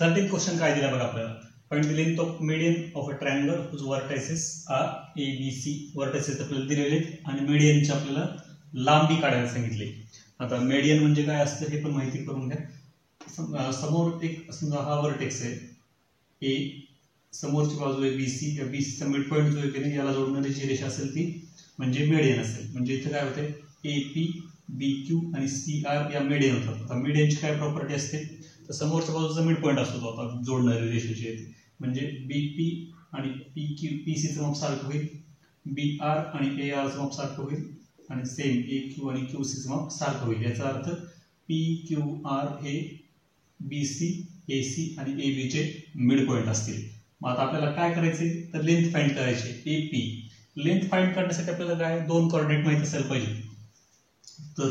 13th question काय दिला बघा आपल्याला. Find the length of median of a triangle whose vertices are A B C. Vertices आपल्याला दिलेले आणि मीडियनची आपल्याला लांबी काढायला सांगितली. आता मीडियन म्हणजे काय असतं हे पण माहिती करून घ्या. समोर एक समजा हा व्हर्टेक्स आहे ए, समोरची बाजू आहे बीसी, या बीसीचा मिड पॉईंट जो आहे की नाही याला जोडणारी जी रेषा असेल ती म्हणजे मीडियन असेल. म्हणजे इथे काय होते ए पी बी क्यू आणि सी आर या मीडियन होतात. आता मीडियनची काय प्रॉपर्टी असते तर समोरच्या बाजूचा मिड पॉईंट असतो तो आता जोडणारी रेषेची आहे म्हणजे बी पी आणि पी क्यू पी सीचं माप सारखं होईल, बी आर आणि ए आरचं माप सारखं होईल आणि सेम ए क्यू आणि क्यू सीचं माप सारखं होईल. याचा अर्थ पी क्यू आर हे बी सी ए सी आणि ए बी चे मिड पॉईंट असतील. मग आता आपल्याला काय करायचे तर लेंथ फाइंड करायची. ए पी लेंथ फाइंड करण्यासाठी आपल्याला काय दोन कोऑर्डिनेट माहिती असायला पाहिजे. तर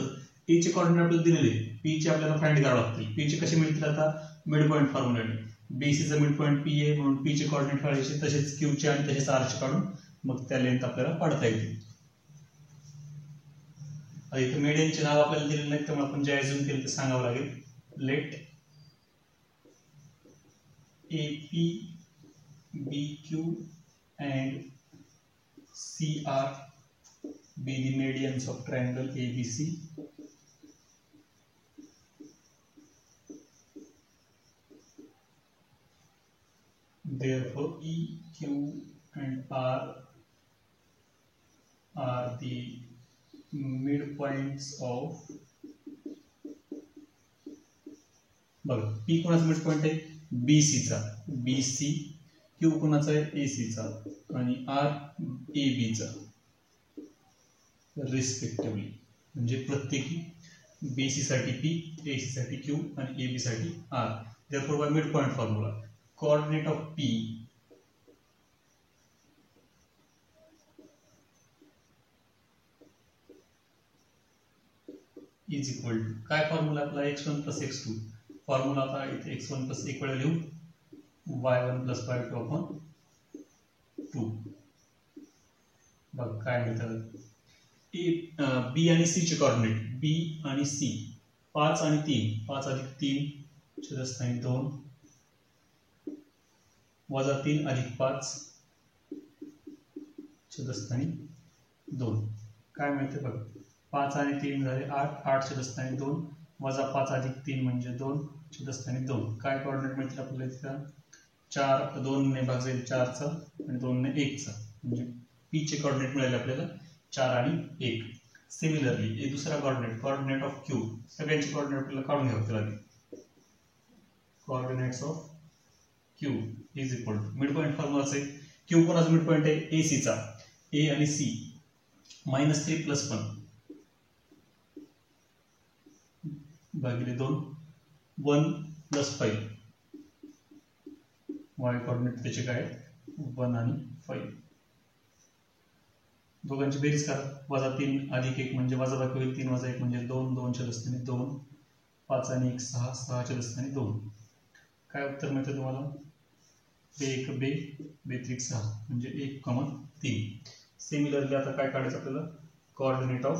ए चे कोऑर्डिनेट आपल्याला दिलेले, पी चे आपल्याला फाइंड करावे लागतील. पी चे कसे मिळतील आता मिड पॉईंट फॉर्म्युलाने. बीसी चा मिड पॉईंट पी आहे म्हणून पी चे कोऑर्डिनेट काढायचे, तसेच क्यू चे आणि तसेच आर चे काढून मग त्या लेंथ आपल्याला काढता येतील. आता इथे मीडियनचे नाव आपल्याला दिलेले नाही त्यामुळे आपण जे अझ्युम केलं ते सांगावं लागेल. Let A P B Q and C R be the medians of triangle ABC. Therefore, E, Q, and R are the midpoints of. बघा P कोणाचा मिड पॉइंट आहे BC चा, BC Q कोणाचा आहे AC चा आणि R AB चा respectively. म्हणजे प्रत्येकी बीसी साठी पी, एसी साठी क्यू आणि एबी साठी R. Therefore by mid point formula coordinate of P is equal to काय फॉर्म्युला आपला x1 प्लस x2. फॉर्म्युला आता इथे x1 प्लस 1 वेळा लिहू y1 प्लस y2 अपॉन 2. बघ काय मिळतं बी आणि सी चे कोऑर्डिनेट बी आणि सी 5 आणि 3, 5 अधिक 3 छेदस्थानी 2 वजा 3 अधिक 5 छेदस्थानी 2. काय मिळते बघ 5 आणि 3 झाले 8, 8 छेदस्थानी 2 वजा 5 अधिक 3 म्हणजे 2 छेदस्थानी 2. काय कोऑर्डिनेट मिळतील आपल्याला इथं 4, 2 ने भाग जाईल 4 चा आणि 2 ने 1 चा म्हणजे पी चे कोऑर्डिनेट मिळाले आपल्याला 4 आणि 1. सिमिलरली एक दुसरा कोऑर्डिनेट ऑफ क्यू. सगळ्यांचे कोऑर्डिनेट आपल्याला काढून घ्यावे लागेल. Coordinates of q is equal to mid point फॉर्म्युलाच आहे. क्यू कोणाचा मिड पॉइंट आहे ए सी चा. ए आणि सी -3 + 1 भागिले 2 1 + 5. वाय कोऑर्डिनेट त्याचे काय 1 आणि 5. दोघांची बेरीज करा. वजा 3 अधिक 1 म्हणजे वजाबाकी होईल 3 वजा 1 म्हणजे 2, 2 छेदस्थानी 2 5 आणि 1 6, 6 छेदस्थानी 2. काय उत्तर मिळतं तुम्हाला 1 2 2 6 म्हणजे 1,3. सिमिलरली आता काय काढायचं आपल्याला कोऑर्डिनेट ऑफ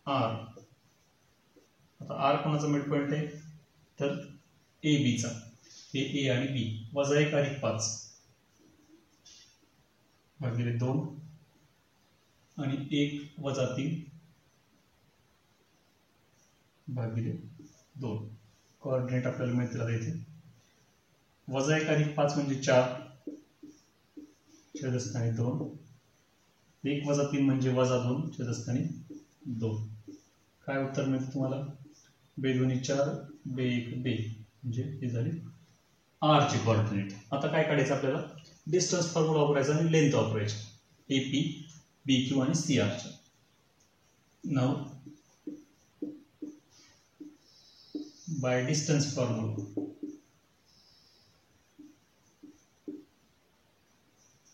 आर. आता आर कोणाचा मिड पॉइंट आहे तर ए बी चा. हे ए आणि बी वजा 1 अधिक 5 भागिले 2 आणि 1 वजा 3 भागिले 2. कोऑर्डिनेट आपल्याला माहिती आहे इथे वजा 1 अधिक 5 म्हणजे 4 छेदस्थानी 2. 1 वजा 3 म्हणजे वजा 2 छेदस्थानी 2. काय उत्तर मिळतं तुम्हाला 2 2 4 2 1 2 म्हणजे हे झाले आर चे कोऑर्डिनेट. आता काय काढायचं आपल्याला डिस्टन्स फॉर्म्युला वापरायचा आणि लेंथ वापरायची ए पी बी क्यू आणि सी आर च्या. Now by distance formula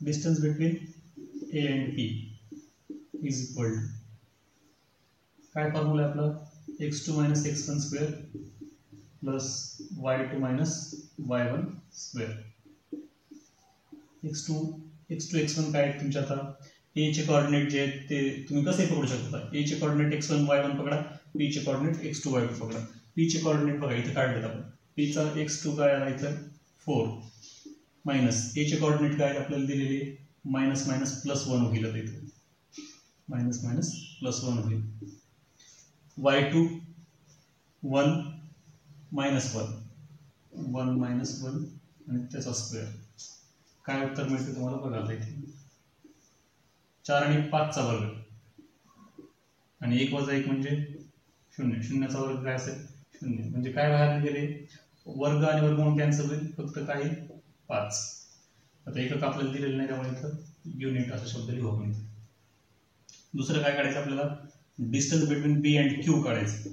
distance between A and P is equal to काय फॉर्म्युला आपला x2 - x1 square plus y2 - y1 square. x2 x1 काय तुमच्या आता ए चे कोऑर्डिनेट जे आहेत ते तुम्ही कसे पकडू शकता. ए चे कोऑर्डिनेट x1 y1 पकडा, बी चे कोऑर्डिनेट x2 y2 पकडा. पी चे कोऑर्डिनेट बघा इथे काढलेत आपण. पी चा x2 काय आला इथं 4 मायनस ए चे कोऑर्डिनेट काय आपल्याला दिलेले मायनस मायनस प्लस 1 होईल इथे. मायनस मायनस प्लस 1 होईल. y2 1 मायनस 1 1 मायनस 1 आणि त्याचा स्क्वेअर. काय उत्तर मिळते तुम्हाला बघा आता इथे 4 आणि 5 चा वर्ग आणि 1 वजा 1 म्हणजे 0. 0 चा वर्ग काय असेल 0. म्हणजे काय बाहेर गेले वर्ग आणि वर्गमूळ कॅन्सल होईल फक्त काही 5. आता एकक आपल्याला दिलेलं नाही त्यामुळे इथं युनिट असा शब्द लिहू आपण. दुसरं काय काढायचं आपल्याला distance between B and Q काढायचं.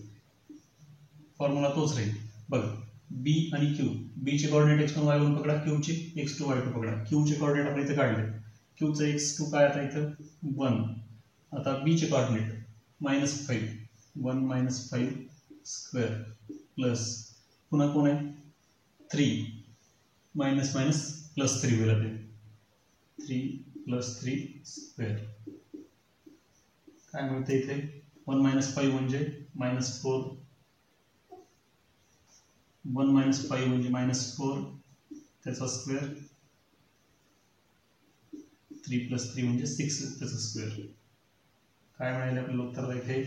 फॉर्म्युला तोच राहील बघा बी आणि क्यू. बी चे कोऑर्डिनेट x1 y1 पकडा, क्यू चे x2 y2 पकडा. क्यू चे कोऑर्डिनेट आपण इथे काढले. क्यू चे x2 काय आता इथं 1. आता बी चे कोऑर्डिनेट -5 1 - 5 स्क्वेअर प्लस पुन्हा कोण आहे 3 मायनस मायनस प्लस 3 होईल आपले 3 + 3 स्क्वेअर. काय मिळतं इथे 1 - 5 म्हणजे -4 1 - 5 म्हणजे -4 त्याचा स्क्वेअर 3 + 3 म्हणजे 6 त्याचा स्क्वेअर. काय मिळाले आपल्याला उत्तर इथे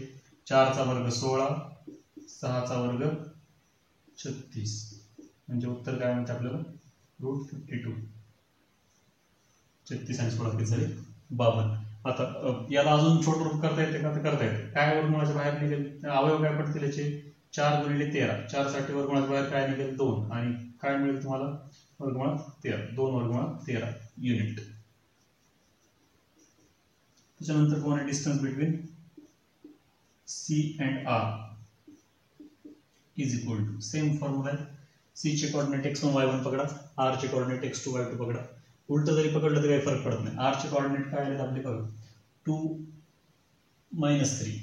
4 चा वर्ग 16 6 चा वर्ग 36 म्हणजे उत्तर काय म्हणते आपल्याला √52. 36 आणि 16 किती झाले 52. आता याला अजून छोटं रूप करता येते का तर करता येते. काय वर्गमूळाच्या बाहेर निघेल अवयव काय पडतील याचे 4 × 13 4 साठी वर्गमूळाच्या बाहेर काय निघेल 2 आणि काय मिळेल तुम्हाला वर्गमूळात 13 2 वर्गमूळात 13 युनिट. त्याच्यानंतर कोण आहे distance between C and R is equal to same formula आहे. C चे कोऑर्डिनेट x1 y1 पकडा, R चे कोऑर्डिनेट x2 y2 पकडा. उलट जरी पकडलं तरी काही फरक पडत नाही. R चे कोऑर्डिनेट काय आहेत आपले बघा 2 - 3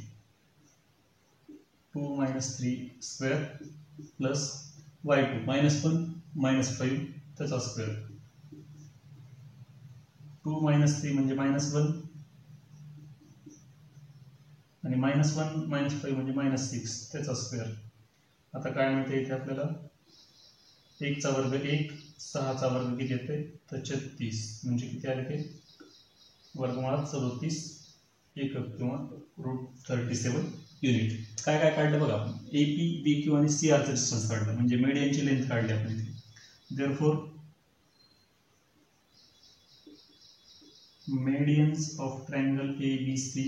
2 - 3 स्क्वेअर प्लस y2 -1 - 5 त्याचा स्क्वेअर. 2 - 3 म्हणजे -1 आणि -1 - 5 म्हणजे -6 त्याचा स्क्वेअर. आता काय मिळते इथे आपल्याला 1 चा वर्ग 1 6 चा वर्ग किती येते तर 36 म्हणजे किती आले ते वर्गमूळात 37 एकक किंवा √37 युनिट. काय काय काढलं बघा आपण AP BQ आणि CR चे डिस्टन्स काढलं म्हणजे मीडियनची लेंथ काढली आपण इथे. Therefore medians of triangle ABC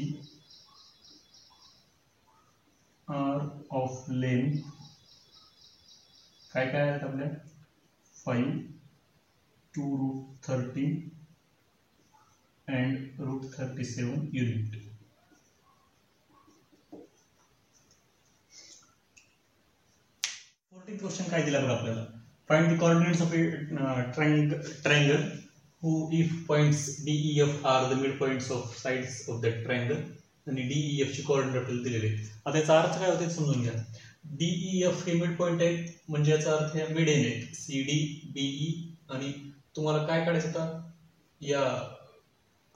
are of length काय काय आहेत आपल्या 5 2√13 and √37 युनिट. क्वेश्चन काय दिला बघा आपल्याला find the coordinates of A triangle who if points DEF are the midpoints of sides of that triangle आणि DEF ची कोऑर्डिनेट आपल्याला दिलेले आहेत. आता याचा अर्थ काय होते समजून घ्या. DEF हे मिड पॉइंट आहेत म्हणजे याचा अर्थ हे मिडएन आहेत CD BE आणि तुम्हाला काय काढायचं आता या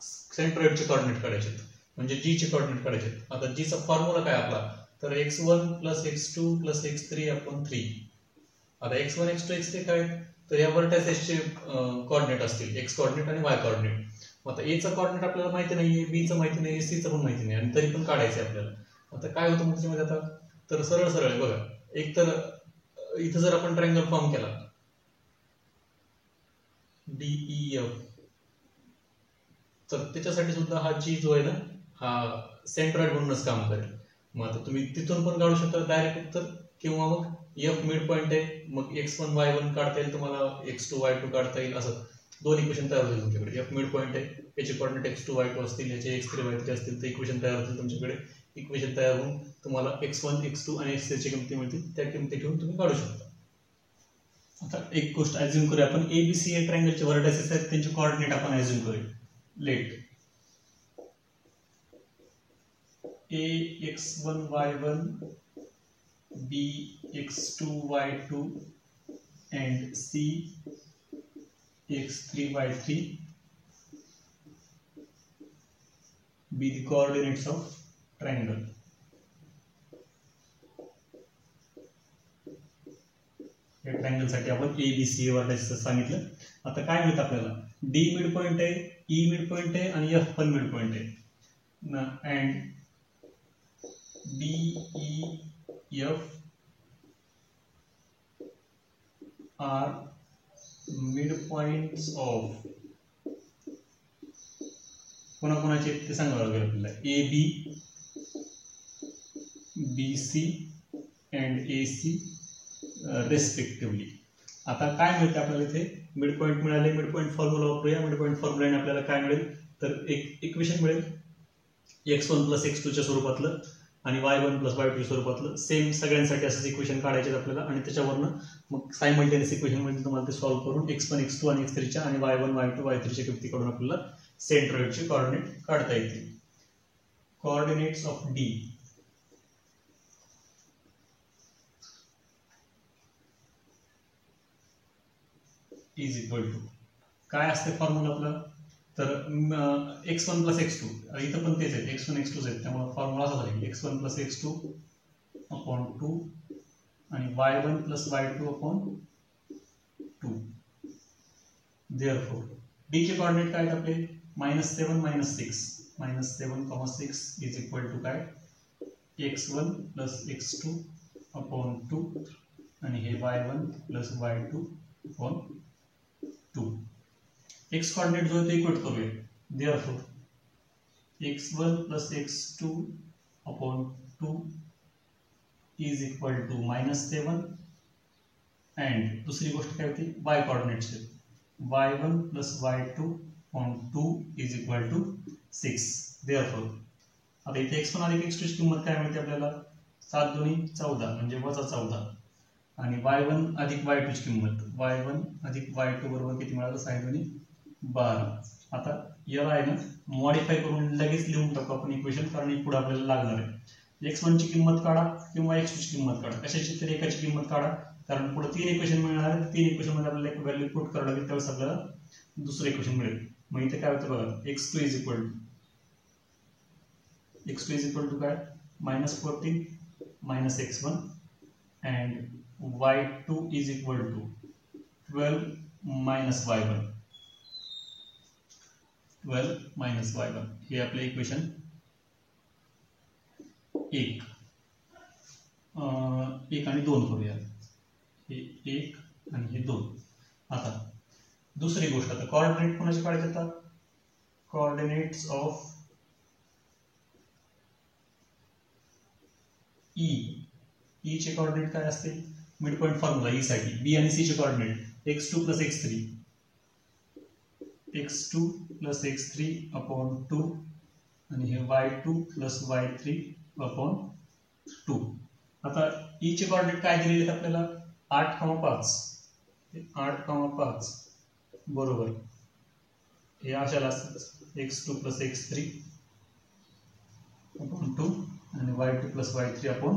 सेंट्रॉइडचे कोऑर्डिनेट काढायचे म्हणजे G चे कोऑर्डिनेट काढायचे. आता G चा फॉर्म्युला काय आपला तर x1 + x2 + x3/3. आता x1 x2 x3 काय तर या व्हर्टायसेसचे कोऑर्डिनेट असतील x कोऑर्डिनेट आणि y कोऑर्डिनेट. आता A चा कोऑर्डिनेट आपल्याला माहिती नाहीये B चा माहिती नाहीये C चा पण माहिती नाही आणि तरी पण काढायचं आपल्याला. आता काय होतं मग त्याच्यामध्ये आता तर सरळ सरळ आहे बघा. एक तर इथं जर आपण ट्रायंगल फॉर्म केला DEF तर त्याच्यासाठी सुद्धा हा G जो आहे ना हा सेंट्रॉइड म्हणूनच काम करेल. मग आता तुम्ही तिथून पण काढू शकता डायरेक्ट उत्तर किंवा मग F मिड पॉइंट आहे मग x1 y1 काढता येईल तुम्हाला x2 y2 काढता येईल असं दोन इक्वेशन तयार होतील तुमच्याकडे. F मिड पॉइंट आहे याचे कोऑर्डिनेट x2 y2 असतील याचे x3 y3 असतील तर इक्वेशन तयार होतील तुमच्याकडे. इक्वेशन तयार होऊन तुम्हाला x1 x2 आणि x3 ची किमती मिळतील त्या किमती ठेवून तुम्ही काढू शकता. आता एक गोष्ट अज्युम करूया आपण ABC ट्रायंगलचे व्हर्टायसेस आहेत त्यांचे कोऑर्डिनेट आपण अज्युम करूया. Let A x1 y1 B x2 y2 and C x3 y3 be the coordinates of triangle. या ट्रायंगलसाठी आपण ABC व्हर्टायसेस सांगितलं. आता काय मिळतं आपल्याला, D मिड पॉइंट आहे, E मिड पॉइंट आहे आणि F पण मिड पॉइंट आहे. And DEF are midpoints of कोणाकोणाचे ते सांगावं लागेल आपल्याला, AB, BC अँड AC रेस्पेक्टिव्हली. आता काय मिळते आपल्याला इथे, मिड पॉइंट मिळाले. मिड पॉइंट फॉर्म्युला वापरूया. मिड पॉइंट फॉर्म्युलाने आपल्याला काय मिळेल, तर एक इक्वेशन मिळेल x1 प्लस x2 च्या स्वरूपातलं आणि y1 प्लस y2 स्वरूपातलं. सेम सगळ्यांसाठी असंच इक्वेशन काढायचे आपल्याला आणि त्याच्यावरनं मग सायमल्टेनियस इक्वेशन मध्ये तुम्हाला ते सॉल्व्ह करून x1 x2 आणि x3 च्या आणि y1 y2 y3 च्या किमती काढून आपल्याला सेंट्रॉइडचे कोऑर्डिनेट काढता येतील. Coordinates of D is equal to काय असते फॉर्म्युला आपला, तर x1 प्लस x2, इथं पण तेच आहे, x1 x2 आहेत, त्यामुळे फॉर्म्युला असा झाला x1 प्लस x2 अपॉन 2 आणि y1 plus y2 upon 2. Therefore D चे कोऑर्डिनेट काय आहेत आपले, -7 -6 -7, 6 इज इक्वल टू काय, x1 प्लस x2 अपॉन 2 आणि हे y1 plus y2 upon 2. x coordinate जो आहे तो इक्वेट करूया. Therefore x1 plus x2 upon 2 is equal to -7 and दुसरी गोष्ट काय होती, y कोऑर्डिनेट्स आहेत, y1 plus y2 upon 2 is equal to 6. Therefore आता इथे x1 अधिक x2 ची किंमत काय मिळते आपल्याला, 7 दुनी 14 म्हणजे -14 आणि y1 अधिक y2 ची किंमत y1 अधिक y2 बरोबर किती मिळालं, 6 दुनी 12. आता याला आहे ना मॉडिफाय करून लगेच लिहून टाकू आपण इक्वेशन, कारण पुढे आपल्याला लागणार आहे. x1 ची किंमत काढा किंवा x2 ची किंमत काढा, कशाची तरी एकाची किंमत काढा, कारण पुढे 3 इक्वेशन मिळणार आहेत. 3 इक्वेशन मध्ये आपल्याला एक व्हॅल्यू पुट करावी लागेल, त्यावेळेस आपल्याला दुसरं इक्वेशन मिळेल. मग इथे काय होतं बघा, x2 इज इक्वल टू काय, -14 -x1 and y2 is equal to 12 - y1. हे आपले इक्वेशन 1 आणि 2 करूया. हे 1 आणि हे 2. आता दुसरी गोष्ट, आता कोऑर्डिनेट कोणाचे काढायचे, आता कोऑर्डिनेट्स ऑफ E चे कोऑर्डिनेट काय असतील, मिड पॉइंट फॉर्म्युला E साठी B आणि C चे coordinate x2 plus x3 upon 2 आणि हे y2 प्लस y3 अपॉन 2. आता E चे कोऑर्डिनेट काय दिलेले आहेत आपल्याला, 8,5 बरोबर हे अशाला असतात, x2 प्लस x3 अपॉन 2 आणि y2 प्लस y3 अपॉन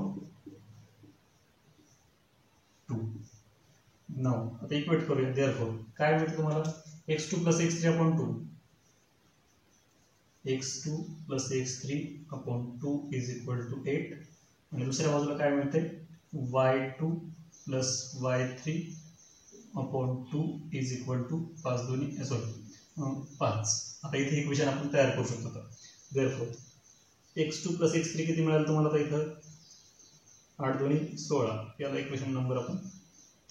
2. नाव आता इक्वेट करूया. देअरफॉर काय मिळतं तुम्हाला, x2 plus x3 upon 2, x2 plus x3 upon 2 is equal to 8 आणि दुसऱ्या बाजूला काय मिळते, y2 plus y3 upon 2 is equal to 5. आता इथे इक्वेशन आपण तयार करू शकतो. देअरफॉर x2 प्लस x3 किती मिळालं तुम्हाला, तर इथं 8 दुनी 16, याला इक्वेशन नंबर आपण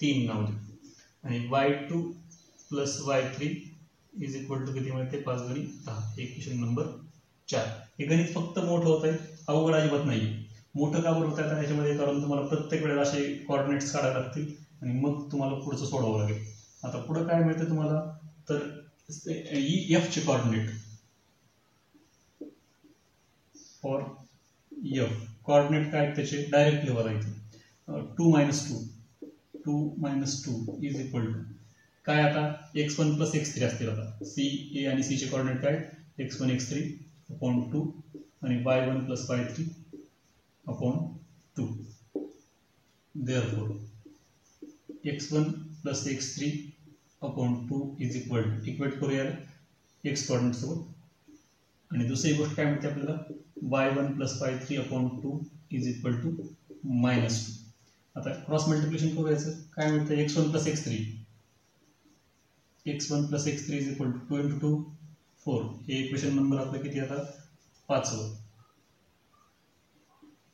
3 नाव देऊ आणि y2 plus y3 is equal to किती मिळते, 5 दुनी 10, इक्वेशन नंबर 4. हे गणित फक्त मोठं होत आहे, अवघड अजिबात नाहीये. मोठं का बरं होत आहे त्याच्यामध्ये, कारण तुम्हाला प्रत्येक वेळेला असे कोऑर्डिनेट्स काढावे लागतील आणि मग तुम्हाला पुढचं सोडवावं लागेल. आता पुढे काय मिळतं तुम्हाला, तर F चे कोऑर्डिनेट फॉर F कोऑर्डिनेट काय त्याचे डायरेक्टली बघायचे, 2 - 2 इज इक्वल टू काय, आता x1 प्लस x3 असतील. आता A आणि C चे कोऑर्डिनेट काय, x1 x3 अपॉन 2 आणि y1 plus y3 upon 2. Therefore x1 plus x3 upon 2 is equal to, equate करूया x कोऑर्डिनेट सोबत. आणि दुसरी गोष्ट काय म्हणते आपल्याला, y1 plus y3 upon 2 is equal to -2. आता क्रॉस मल्टिप्लिकेशन करू याचं काय मिळतं x1 plus x3 is equal to 2 into 2 4 हे इक्वेशन नंबर आपलं किती आता 5वं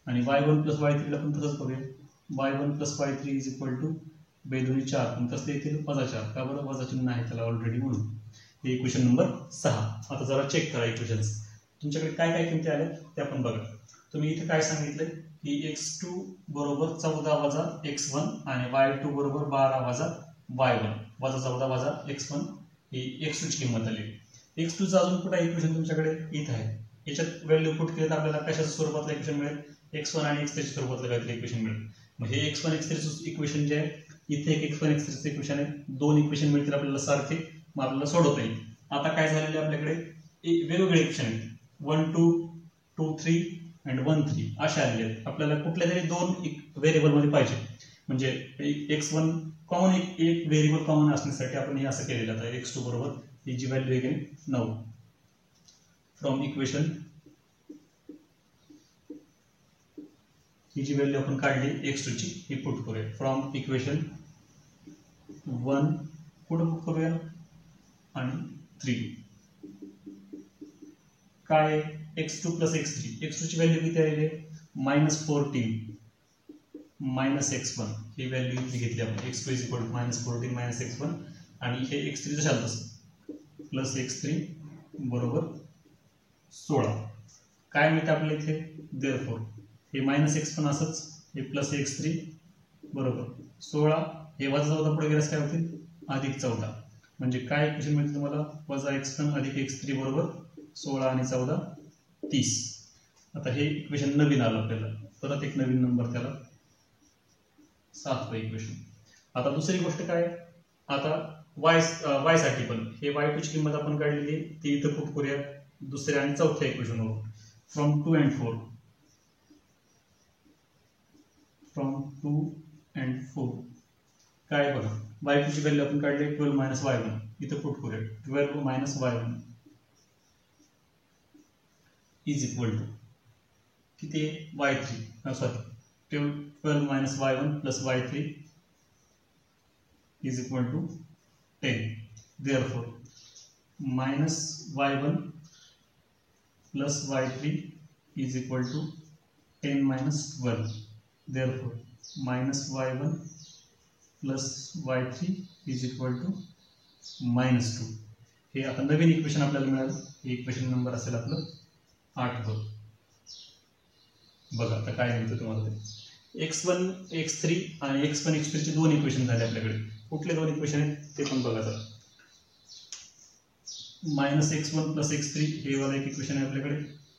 आणि y1 प्लस y3 ला पण तसंच करूया y1 plus y3 is equal to 2 दुनी 4 पण कसं येतील -4 का बरं वजा चिन्ह आहे त्याला ऑलरेडी म्हणून हे इक्वेशन नंबर 6. आता जरा चेक करा इक्वेशन्स तुमच्याकडे काय काय किमती आल्या ते आपण बघा. तुम्ही इथे काय सांगितलंय की x2 बरोबर 14 वजा x1 आणि y2 बरोबर 12 वजा y1 वजा 14 वजा x1 ही x2 ची किंमत आली. x2 चा अजून कुठे इक्वेशन तुमच्याकडे इथे आहे याच्यात व्हॅल्यू पुट केलं तर आपल्याला कशाच्या स्वरूपातलं इक्वेशन मिळेल x1 आणि x3 च्या स्वरूपातलं काहीतरी इक्वेशन मिळेल. मग हे x1 x3 चं इक्वेशन जे आहे इथे एक x1 x3 चं इक्वेशन आहे दोन इक्वेशन मिळतील आपल्याला सारखे मग आपल्याला सोडवता येईल. आता काय झालेलं आहे आपल्याकडे वेगवेगळे इक्वेशन आहेत 1 2 2 3 and 1 3 अशा आलेले आहेत. आपल्याला कुठल्या तरी दोन व्हेरिएबल मध्ये पाहिजे म्हणजे x1 कॉमन एक व्हेरिएबल कॉमन असण्यासाठी आपण हे असं केलेलं आहे. x2 बरोबर ही जी व्हॅल्यू आहे 9 फ्रॉम इक्वेशन ही जी व्हॅल्यू आपण काढली x2 ची ही पुट करूया फ्रॉम इक्वेशन 1 पुट करूया आणि 3 काय x2 प्लस x3 ची व्हॅल्यू किती आहे -14 -x1 ही व्हॅल्यू घेतली आपण x2 is equal to -14 -x1 आणि हे x3 झालं तसं प्लस x3 बरोबर 16 काय मिळतं आपल्याला इथे देअरफॉर हे -x पण असंच हे प्लस x3 बरोबर 16 हे वजा 14 पुढे गेल्यास काय होतील +14 म्हणजे काय इक्वेशन मिळते तुम्हाला वजा x1 अधिक x3 बरोबर 16 आणि 14 30. आता हे इक्वेशन नवीन आलं आपल्याला परत एक नवीन नंबर त्याला 7वं इक्वेशन. आता दुसरी गोष्ट काय आता y साठी पण हे y2 ची किंमत आपण काढलेली ती इथं पुट करूया दुसऱ्या आणि चौथ्या इक्वेशनवर फ्रॉम 2 and 4 काय बघा y2 ची व्हॅल्यू आपण काढली 12 - y1 इथं पुट करूया 12 - y1 इज इक्वल टू किती y3 sorry 12 - y1 plus y3 is equal to 10. Therefore -y1 plus y3 is equal to 10 - 12. Therefore -y1 plus y3 is equal to -2. हे आता नवीन इक्वेशन आपल्याला मिळालं हे इक्वेशन नंबर असेल आपलं 8. बघा आता काय मिळतं तुम्हाला ते x1 x3 आणि x1 x3 चे दोन इक्वेशन झाले आपल्याकडे कुठले दोन इक्वेशन आहेत ते पण बघा आता -x1 प्लस x3 हे वाला एक इक्वेशन आहे आपल्याकडे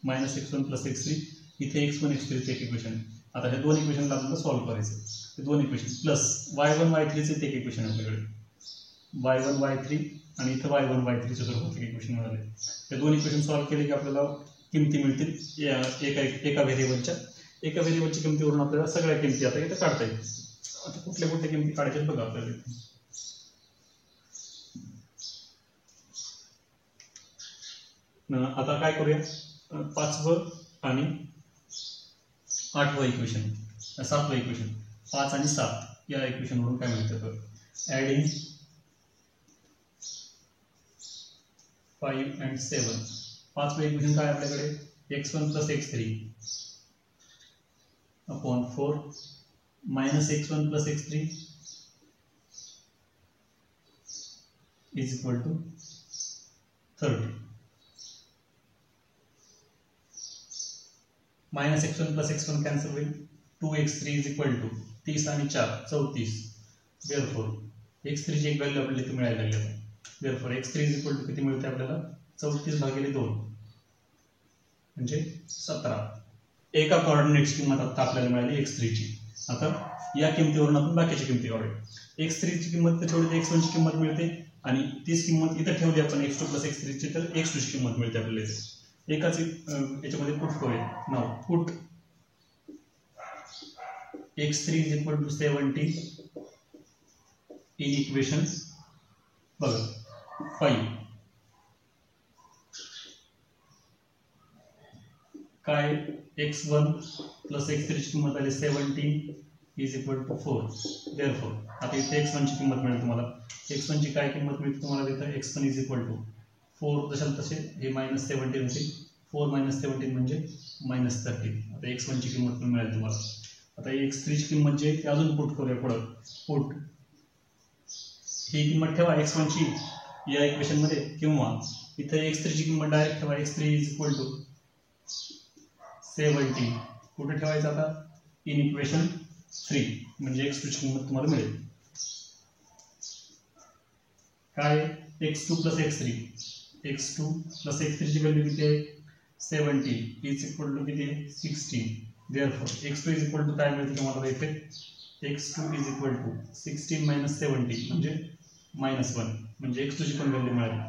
-x1 प्लस x3 इथे x1 x3 चे एक इक्वेशन आहे. आता हे दोन इक्वेशनला आपल्याला सॉल्व्ह करायचं हे दोन इक्वेशन प्लस y1 y3 चे एक इक्वेशन आहे आपल्याकडे y1 y3 आणि इथे y1 y3 चे स्वरूपात एक इक्वेशन मिळाले. हे दोन इक्वेशन सॉल्व्ह केले की आपल्याला किमती मिळतील एका व्हेरिएबलच्या किमतीवरून आपल्याला सगळ्या किमती आता इथे काढता येतील. आता कुठल्या कुठल्या किमती काढायच्या बघा आपल्याला आता काय करूया 5वं आणि 8वं इक्वेशन 7वं इक्वेशन 5 आणि 7 या इक्वेशनवरून काय मिळतं ऍडिंग 5 and 7 5वं इक्वेशन काय आपल्याकडे x1 plus x3 upon 4 -x1 plus x3 is equal to 30. -x1 plus x1 cancel होईल 2x3 इज इक्वल टू 30 आणि 4 34. देअरफॉर x3 ची एक व्हॅल्यू आपल्याला इथे मिळायला लागली आहे. Therefore x3 is equal to किती मिळते आपल्याला 34/2 म्हणजे 17. एका कोऑर्डिनेटची किंमत आता आपल्याला मिळाली x3 ची. आता या किमतीवरून आपण बाकीची किमती काढूया. x3 ची किंमत तर ठेवली तर x1 ची किंमत मिळते आणि तीच किंमत इथे ठेवली आपण x2 प्लस x3 ची तर x2 ची किंमत मिळते आपल्याला इथे. एकाच याच्यामध्ये पुट करूया नाव put x3 is equal to 70 in equation बघा 5 काय x1 प्लस x3 ची किंमत आली 17 इज इक्वल टू 4. देअरफॉर आता इथे x1 ची किंमत मिळेल तुम्हाला. x1 ची काय किंमत मिळते तुम्हाला तिथं x1 इज इक्वल टू 4 जशाल तसे हे -17 होतील. 4 - 17 म्हणजे -13. आता x1 ची किंमत पण मिळेल तुम्हाला. आता x3 ची किंमत जी आहे ती अजून पुट करूया पुढं. पुट ही किंमत ठेवा x1 ची या इक्वेशन मध्ये, किंवा इथे x3 ची किंमत डायरेक्ट ठेवा. x3 is equal to 70. कुठे ठेवायचं आता? In equation 3. म्हणजे x2 ची किंमत तुम्हाला मिळेल काय? x2 + x3. x2 + x3 ची व्हॅल्यू किती आहे? 70 इज इक्वल टू किती आहे? 16. Therefore x2 is equal to काय मिळते तुम्हाला इथे? x2 इज इक्वल टू 16 - 70 म्हणजे -1. म्हणजे x2 ची पण व्हॅल्यू मिळाली.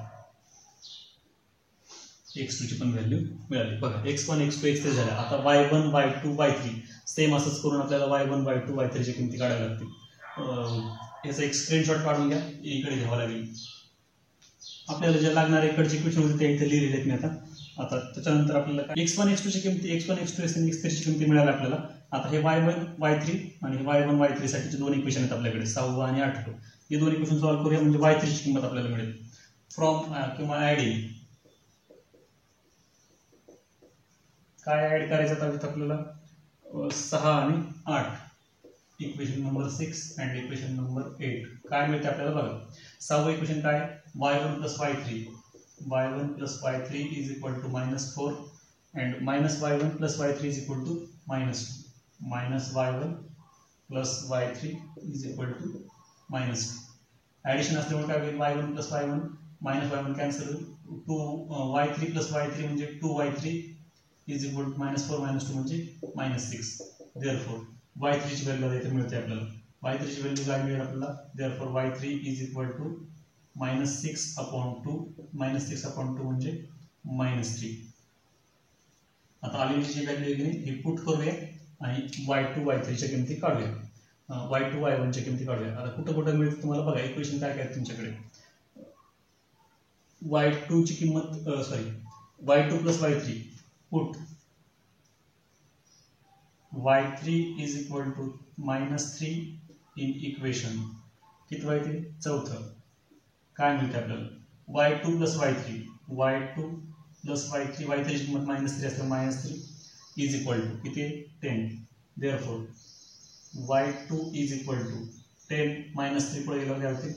x2 ची पण व्हॅल्यू मिळाली. बघा x1 x2 x3 झाल्या. आता y1 y2 y3 सेम असंच करून आपल्याला y1 y2 y3 ची किमती काढायला लागतील. याचा एक स्क्रीनशॉट काढून घ्या. इकडे घ्यावा लागेल. आपल्याला जे लागणार इकडची इक्वेशन होती ते इथे लिहिलेले आहेत मी आता त्याच्यानंतर आपल्याला x1 x2 ची किमती x1 x2 x3 ची किमती मिळाल्या आपल्याला. आता हे y1 y3 आणि y1 y3 साठीचे दोन इक्वेशन आहेत आपल्याकडे, 6व आणि 8व. हे दोन इक्वेशन सॉल्व्ह करूया म्हणजे y3 ची किंमत आपल्याला मिळेल. फ्रॉम किंवा ऍडिंग काय ऍड करायचं आता आपल्याला? 6 आणि 8. Equation number 6 and equation number 8 काय मिळते आपल्याला बघा. 6वं इक्वेशन काय? y1 + y3. y1 + y3 is equal to -4 and -y1 + y3 is equal to -2. -y1 + y3 is equal to -2. Addition असल्यामुळे काय होईल? y1 + y1 -y1 कॅन्सल होईल. 2y3 + y3 म्हणजे 2y3 इज इक्वल टू -4 - 2 म्हणजे -6. देअरफॉर y3 ची value इथे मिळते आपल्याला. y3 ची व्हॅल्यू काय मिळेल आपल्याला? Therefore y3 is equal to -6/2. -6/2 म्हणजे -3. आता आलेली जी व्हॅल्यू आहे ही पुट करूया आणि y2 y3 च्या किमती काढूया. y2 y1 च्या किमती काढूया. आता कुठं कुठं मिळते तुम्हाला बघा. इक्वेशन काय काय तुमच्याकडे? y2 ची किंमत y2 + y3 put y3 is equal to -3 in equation किती वायते? 4. काय मिळते आपल्याला? y2 + y3 y2 + y3 y3 ची किंमत -3 असल्यामुळे -3 इज इक्वल टू किती? 10. Therefore y2 is equal to 10 -3 पुढे गेल्यावर काय होते?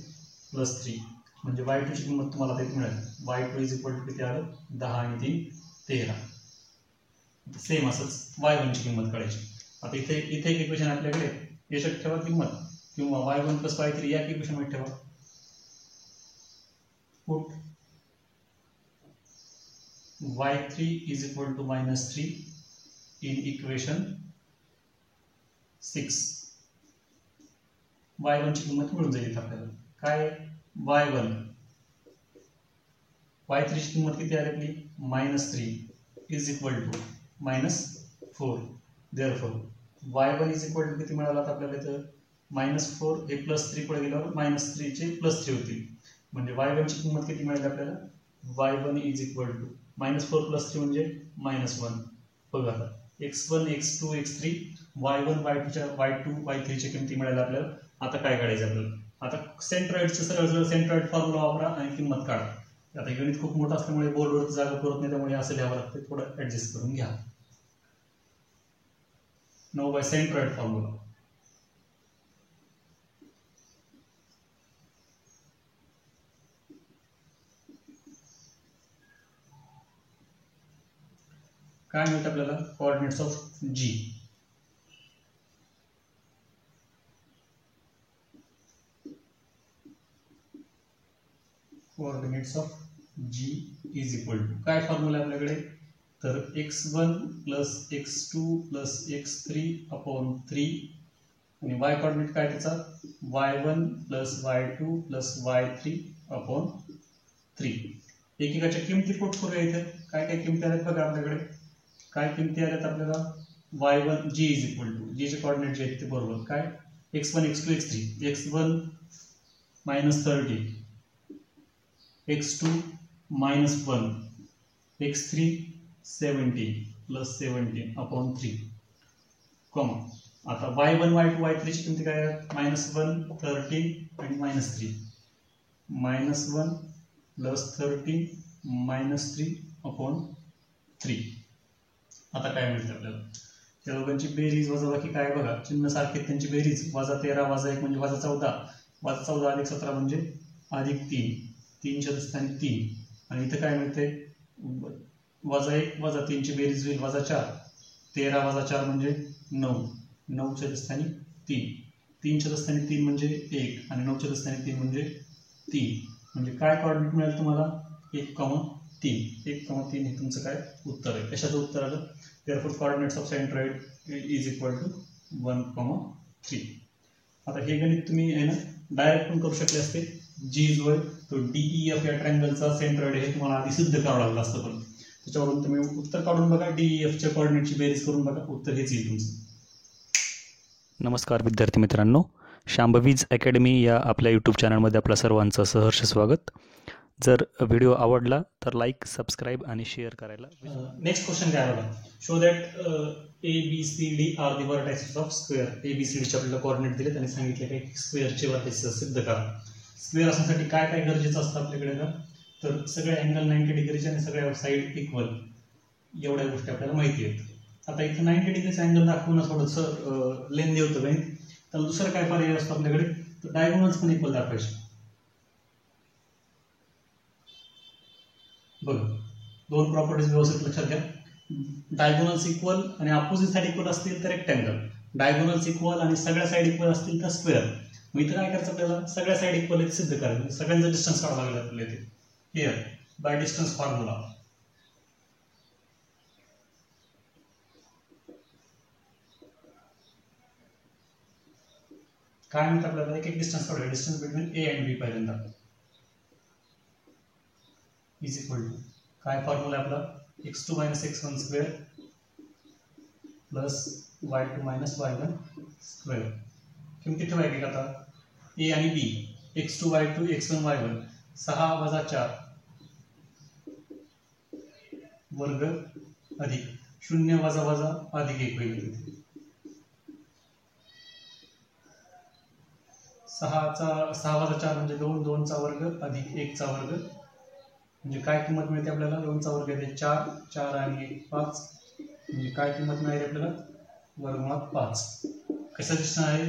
+3. म्हणजे y2 ची किंमत तुम्हाला इथे मिळेल. y2 इज इक्वल टू किती आलं? 10 आणि 3 13. सेम असंच y1 ची किंमत काढायची. आता इथे एक इक्वेशन आपल्याकडे याच्यात ठेवा किंमत, किंवा y1 + y3 या इक्वेशन मध्ये ठेवा. Put y3 is equal to -3 in equation 6. y1 ची किंमत मिळून जाईल आपल्याला. काय? y1 y3 ची किंमत किती आली आपली? -3 is equal to -4. Therefore y1 is equal to किती मिळाला आपल्याला इथं? -4 हे +3 पुढे गेल्यावर -3 चे +3 होतील. म्हणजे y1 ची किंमत किती मिळेल आपल्याला? y1 इज इक्वल टू -4 + 3 म्हणजे -1. बघा आता x1 x2 x3 y1 y2 y3 च्या किमती मिळाल्या आपल्याला. आता काय काढायचं आपल्याला? आता सेंट्रॉइडचं सरळ सेंट्रॉइड फॉर्म्युला वापरा आणि किंमत काढा. आता गणित खूप मोठं असल्यामुळे बोर्डवरती जागा पुरत नाही, त्यामुळे असं लिहावं लागतं. थोडं ऍडजस्ट करून घ्या. नाउ बाय सेंट्रॉइड फॉर्म्युला काय मिळतं आपल्याला? Coordinates of G. Coordinates of G is equal to काय फॉर्म्युला आपल्याकडे? तर x1 + x2 + x3/3 आणि y कोऑर्डिनेट काय त्याचा? y1 + y2 + y3/3. एकेकाच्या किमती पुट करूया. इथे काय काय किमती आल्यात बघा आपल्याकडे. काय किमती आल्यात आपल्याला? y1 G is equal to G चे कोऑर्डिनेट जे आहेत ते बरोबर काय? x1 x2 x3 x1 -30 x2 -1 x3 70 + 17/3 comma आता y1 y2 y3 ची किमती काय आहेत? -1 13 आणि -3. -1 + 13 -3/3. आता काय मिळतं आपल्याला? त्या दोघांची बेरीज वजाबाकी काय बघा, चिन्ह सारखे त्यांची बेरीज -13 - 1 म्हणजे -14, -14 + 17 म्हणजे +3, 3 च्या स्थानी 3, आणि इथं काय मिळते? -1 - 3 ची बेरीज होईल -4, 13 - 4 म्हणजे 9, 9 च्या स्थानी 3, 3 च्या स्थानी 3 म्हणजे 1, आणि 9 च्या स्थानी 3 म्हणजे 3. म्हणजे काय कोऑर्डिनेट मिळेल तुम्हाला? 1,3. 1,3 हे तुमचं काय उत्तर आहे. कशाचं उत्तर आलं? therefore coordinates of centroid is equal to 1,3. आता हे गणित तुम्ही आहे ना डायरेक्ट पण करू शकले असते. जी जो आहे तो DEF या ट्रायंगलचा सेंट्रॉइड हे तुम्हाला आधी सिद्ध करावं लागलं असतं, पण त्याच्यावरून तुम्ही उत्तर काढून बघा, DEF च्या कोऑर्डिनेटची बेरीज करून बघा, उत्तर हेच येईल तुमचं. नमस्कार विद्यार्थी मित्रांनो, शांभवीज अकॅडमी या आपल्या यूट्यूब चॅनलमध्ये आपल्या सर्वांचं सहर्ष स्वागत. जर व्हिडिओ आवडला तर लाईक, सबस्क्राईब आणि शेअर करायला. नेक्स्ट क्वेश्चन काय बघा, show that ABCD are the vertices of square. ABCD चे आपल्याला कोऑर्डिनेट दिलेत आणि सांगितले की स्क्वेअरचे व्हर्टायसेस सिद्ध करा. स्क्वेअर असण्यासाठी काय काय गरजेचं असतं आपल्याकडे का, तर सगळे अँगल 90 डिग्रीचे आणि सगळ्या साईड इक्वल, एवढ्या गोष्टी आपल्याला माहिती आहेत. आता इथं 90 डिग्रीचा अँगल दाखवणं थोडंसं लेंदी होतं काही, तर दुसरं काय पर्याय असतो आपल्याकडे, तर डायगोनल्स पण इक्वल दाखवायचे. बघा, दोन प्रॉपर्टीज व्यवस्थित लक्षात घ्या. डायगोनल्स इक्वल आणि अपोजिट साईड इक्वल असतील तर रेक्टँगल, डायगोनल्स इक्वल आणि सगळ्या साईड इक्वल असतील तर स्क्वेअर. मग इथं काय करायचं आपल्याला? सगळ्या साईड इक्वल सिद्ध करायचं, सगळ्यांचा डिस्टन्स काढावा लागेल आपल्याला इथे. Here bye distance formula. काय म्हणतात आपल्याला? एक डिस्टन्स काढूया. डिस्टन्स बिटवीन A आणि B पहिल्यांदा इज इक्वल टू काय फॉर्म्युला आपला? x2 - x1 square plus y2 - y1 square. किमती ठेवायची आता A आणि B, x2 y2 x1 y1, 6 - 4 वर्ग अधिक 0 - अधिक 1 होईल. 6 - 4 म्हणजे 2, 2 चा वर्ग अधिक 1 चा वर्ग, म्हणजे काय किंमत मिळते आपल्याला? 2 चा वर्ग आहे 4, 4 आणि 1 5, म्हणजे काय किंमत मिळाली आपल्याला? वर्गमुळात 5. कसं डिस्टन्स आहे?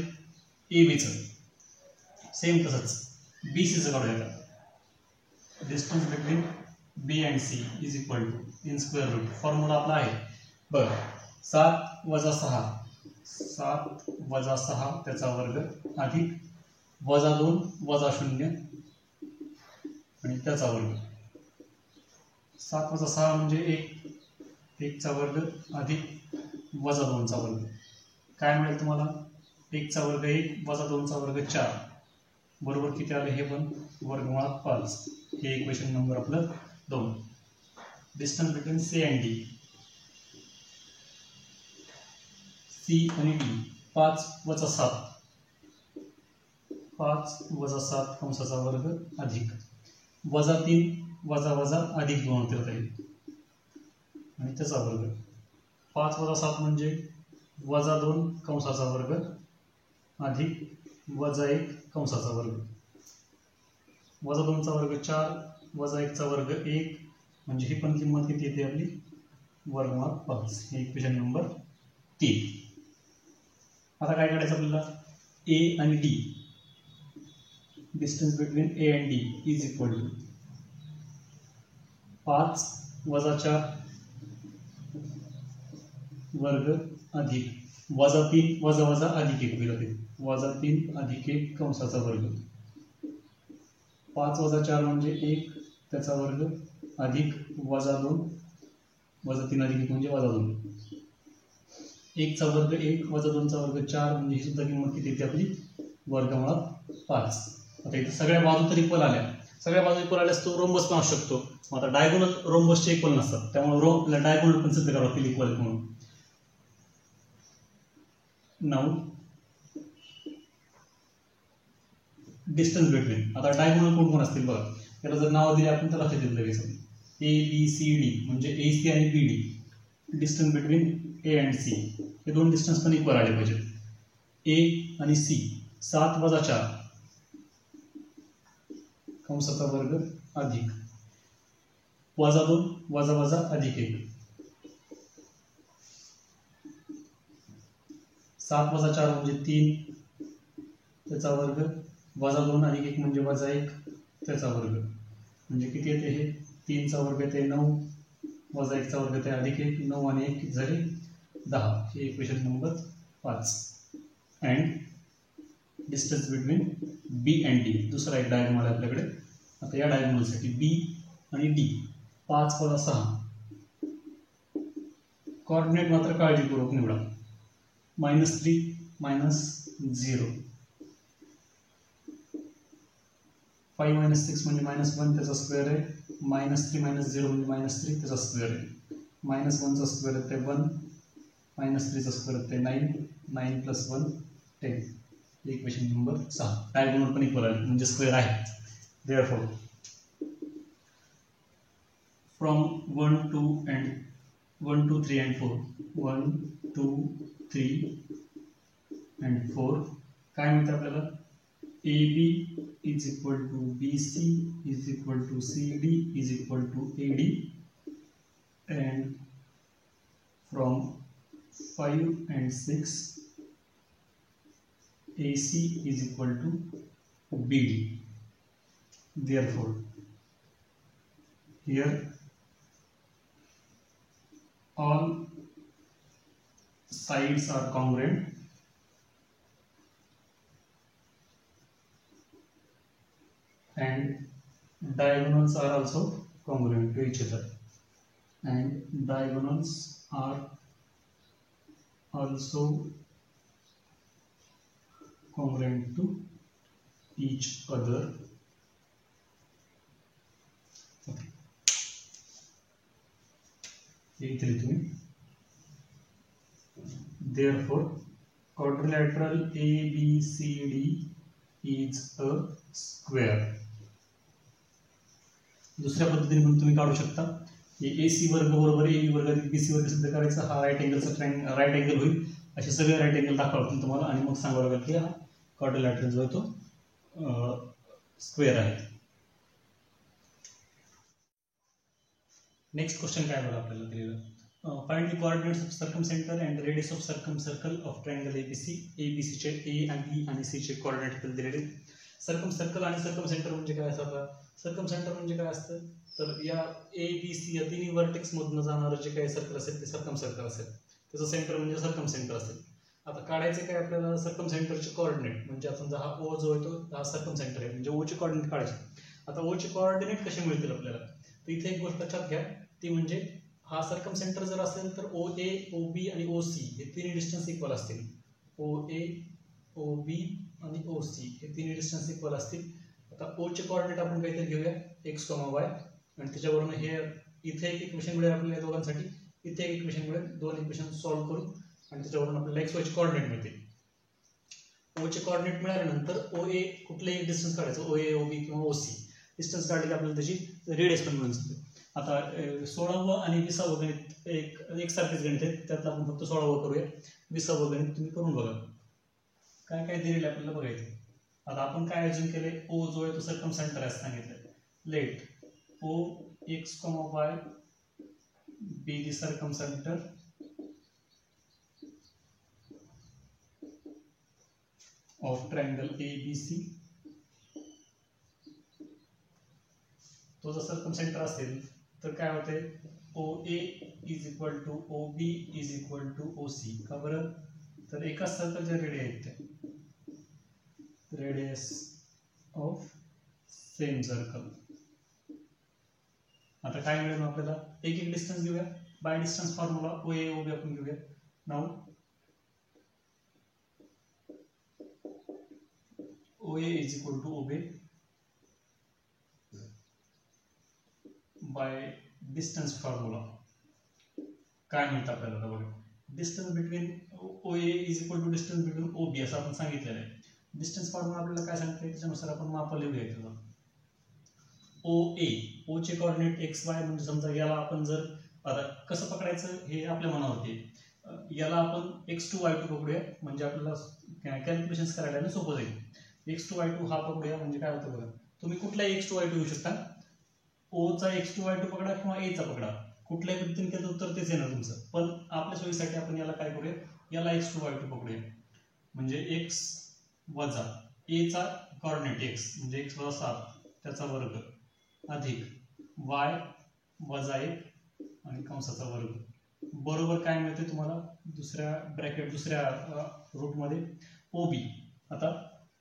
ABचं. सेम तसंच BCचं काढूया. Distance between B and C is equal to in square root. Formula आपला आहे बघ, 7 - 6, 7 - 6 त्याचा वर्ग अधिक -2 - 0 आणि त्याचा वर्ग. 7 - 6 म्हणजे 1, 1 चा वर्ग अधिक -2 चा वर्ग. काय मिळेल तुम्हाला? 1 चा वर्ग 1 -2 चा वर्ग 4 बरोबर किती आले? हे पण वर्गमुळात 5. हे इक्वेशन नंबर आपलं 2. Distance between C and D. C आणि D 5 - 7, 5 - 7 कंसाचा वर्ग अधिक -3 - अधिक 2 होते होते आणि त्याचा वर्ग. 5 - 7 म्हणजे -2 कंसाचा वर्ग अधिक -1 कंसाचा वर्ग. -2 चा वर्ग 4 -1 चा वर्ग 1, म्हणजे ही पण किंमत किती येते आपली? वर्गमुळात 5. हे इक्वेशन नंबर 3. आता काय करायचं आपल्याला? A आणि D, distance between A and D is equal to 5 - 4 वर्ग अधिक -3 अधिक 1 होईल. -3 अधिक 1 कंसाचा वर्ग. 5 - 4 म्हणजे 1 त्याचा वर्ग अधिक -2 -3 अधिक 1 म्हणजे -2. 1 चा वर्ग 1 -2 चा वर्ग 4, म्हणजे ही सुद्धा किंमत किती येते आपली? वर्गमुळात 5. आता इथे सगळ्या बाजू तर इक्वल आल्या, सगळ्या बाजू इक्वल आल्यास तो रोम्बस पण असू शकतो. आता डायगोनल रोम्बसचे इक्वल नसतात, त्यामुळे डायगोनल पण सिद्ध करावं लागतील इक्वल म्हणून. नाऊ डिस्टन्स बिटवीन, आता डायगोनल कोण कोण असतील बघा, त्याला जर नाव दिले आपण तर लक्षात येईल लगेच. ABCD म्हणजे AC आणि BD. Distance between A and C, हे दोन डिस्टन्स पण इक्वल आले पाहिजेत. ए आणि सी 7 - 4 कंसाचा वर्ग अधिक -2 वजा अधिक 1 7 - 4 म्हणजे 3 त्याचा वर्ग -2 अधिक 1 म्हणजे -1 त्याचा वर्ग म्हणजे किती येते हे 3 चा वर्ग येते 9 वजा 1 चा वर्ग येते अधिक 1 9 आणि 1 झाले 10 हे equation number 5 and distance between B and D दुसरा एक डायगोनल आहे आपल्याकडे. आता या डायगोनलसाठी बी आणि डी 5 - 6 कोऑर्डिनेट मात्र काळजीपूर्वक निवडा. -3 -0 5 - 6 म्हणजे -1 त्याचा स्क्वेअर आहे. -3 - 0 म्हणजे -3 त्याचा स्क्वेअर आहे. -1 चा स्क्वेअर येते 1 -3 चा स्क्वेअर येते 9 9 + 1 10 इक्वेशन नंबर 6. डायगोनल पण इक्वल आहे म्हणजे स्क्वेअर आहे. देअरफॉर फ्रॉम 1 2 3 and 4 1 2 3 and 4 काय मिळतं आपल्याला AB is equal to BC is equal to CD is equal to AD and from 5 and 6 AC is equal to BD. Therefore here all sides are congruent and diagonals are also congruent to each other and diagonals are also congruent to each other. Okay. Therefore quadrilateral ABCD is a square. दुसऱ्या पद्धतीने पण तुम्ही काढू शकता. AC वर्ग बरोबर AB वर्ग अधिक BC वर्ग सिद्ध करायचा. हा राईट अँगलचा राईट अँगल होईल. असे सगळे राईट अँगल दाखवतील तुम्हाला आणि मग सांगावं लागेल की हा क्वाड्रिलॅटरल जो आहे तो स्क्वेअर आहे. नेक्स्ट क्वेश्चन काय बघा आपल्याला दिलेलं. Find the coordinates of circumcentre and radius of circle of triangle ABC. ABC चे A आणि B आणि C चे कोऑर्डिनेट आपल्याला दिलेले. सर्कल आणि सर्कमसेंटर म्हणजे काय असतं. सर्कमसेंटर म्हणजे काय असतं तर या ABC या तिन्ही व्हर्टेक्स मधून जाणारं जे काही सर्कल असेल ते सर्कमसर्कल असेल. त्याचं सेंटर म्हणजे सर्कमसेंटर असेल. आता काढायचे काय आपल्याला सर्कमसेंटरचे कोऑर्डिनेट म्हणजे समजा हा O जो आहे तो हा सर्कमसेंटर आहे म्हणजे O चे कोऑर्डिनेट काढायचे. आता O चे कोऑर्डिनेट कसे मिळतील आपल्याला तर इथे एक गोष्ट लक्षात घ्या ती म्हणजे हा सर्कमसेंटर जर असेल तर OA OB आणि OC हे तिन्ही डिस्टन्स इक्वल असतील. OA OB आणि OC हे तिन्ही डिस्टन्स इक्वल असतील. आता O चे कोऑर्डिनेट आपण काहीतरी घेऊया x, y आणि त्याच्यावरून हे इथे एक इक्वेशन मिळेल आपल्याला दोघांसाठी. इथे एक इक्वेशन मिळेल. दोन इक्वेशन सॉल्व्ह करू आणि त्याच्यावरून आपल्याला x y चे कोऑर्डिनेट मिळतील. O चे कोऑर्डिनेट मिळाल्यानंतर OA कुठलेही डिस्टन्स काढायचं OA OB किंवा OC डिस्टन्स काढले आपल्याला त्याची रेडियस पण मिळून जाते. आता 16वं आणि 20वं गणित एक सारखेच गणित आहेत. त्यात आपण फक्त 16वं करूया. 20वं गणित तुम्ही करून बघा काय काय दिलेलं आपल्याला बघायचं. आता आपण काय अजून केले O जो आहे तो सर्कमसेंटर आहे सांगितलं. Let O x, y be the circumcenter of triangle ABC. तो जर सर्कमसेंटर असेल तर काय होते OA is equal to OB is equal to OC. का बरं तर एकाच सर्कलचे रेडियस आहेत ते रेडियस ऑफ सेम सर्कल. आता काय मिळेल आपल्याला एक एक डिस्टन्स घेऊया. By distance formula OA OB आपण घेऊया. Now OA is equal to OB by distance formula काय मिळतं आपल्याला बघा. Distance between OA is equal to distance between OB असं आपण सांगितलेलं आहे. डिस्टन्स फॉर्म्युला आपल्याला काय सांगते त्याच्यानुसार आपण माप लिहूया. त्याला OA O चे कोऑर्डिनेट x y म्हणजे समजा याला आपण जर आता कसं पकडायचं हे आपल्या मनावरती. याला आपण x2 y2 पकडूया म्हणजे आपल्याला कॅल्क्युलेशन्स करायला सोपं जाईल। x2y2 हा पकडूया, म्हणजे काय होतं बघा, तुम्ही कुठलाही x2y2 घेऊ शकता, ओचा x2y2 पकडा किंवा a चा पकडा, कुठल्याही पद्धतीने त्याचं उत्तर तेच येणार तुमचं। पण आपल्या सोयीसाठी आपण याला काय करूया, याला x2y2 पकडूया, म्हणजे x वजा a चा कॉर्डिनेट x म्हणजे x वजा 7 त्याचा वर्ग अधिक y वजा 1 आणि कंसाचा वर्ग बरोबर काय मिळते तुम्हाला दुसऱ्या ब्रॅकेट दुसऱ्या रूट मध्ये OB। आता